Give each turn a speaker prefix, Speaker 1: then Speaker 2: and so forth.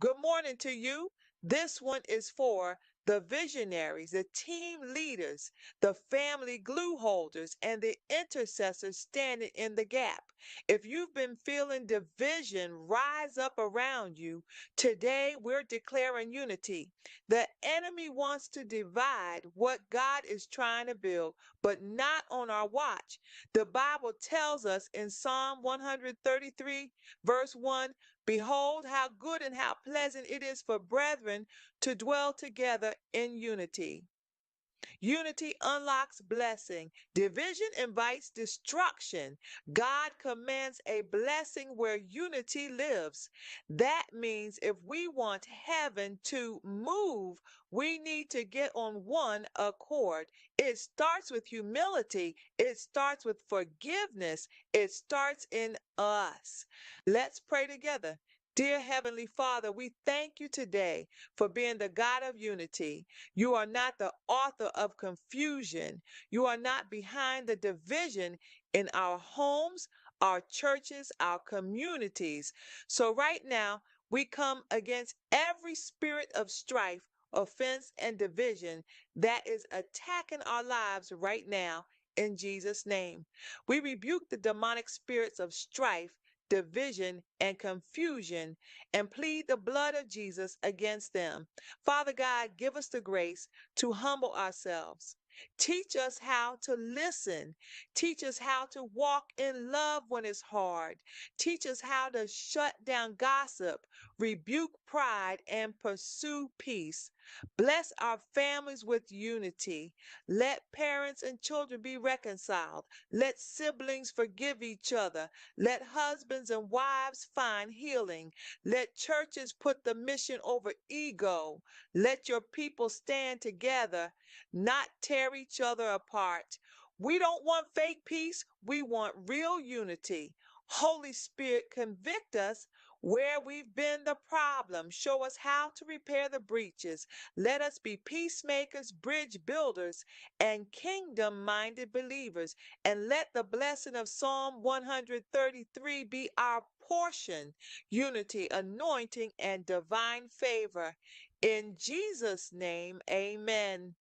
Speaker 1: Good morning to you. This one is for the visionaries, the team leaders, the family glue holders, and the intercessors standing in the gap. If you've been feeling division rise up around you, today we're declaring unity. The enemy wants to divide what God is trying to build, but not on our watch. The Bible tells us in Psalm 133, verse 1, behold, how good and how pleasant it is for brethren to dwell together in unity. Unity unlocks blessing. Division invites destruction. God commands a blessing where unity lives. That means if we want heaven to move, we need to get on one accord. It starts with humility. It starts with forgiveness. It starts in us. Let's pray together. Dear Heavenly Father, we thank you today for being the God of unity. You are not the author of confusion. You are not behind the division in our homes, our churches, our communities. So, right now, we come against every spirit of strife, offense, and division that is attacking our lives right now in Jesus' name. We rebuke the demonic spirits of strife, division, and confusion and plead the blood of Jesus against them. Father God, give us the grace to humble ourselves. Teach us how to listen. Teach us how to walk in love when it's hard. Teach us how to shut down gossip, rebuke pride, and pursue peace. Bless our families with unity. Let parents and children be reconciled. Let siblings forgive each other. Let husbands and wives find healing. Let churches put the mission over ego. Let your people stand together, not tear each other apart. We don't want fake peace. We want real unity. Holy Spirit, convict us where we've been the problem. Show us how to repair the breaches. Let us be peacemakers, bridge builders, and kingdom minded believers. And let the blessing of Psalm 133 be our portion: unity, anointing, and divine favor. In Jesus' name, amen.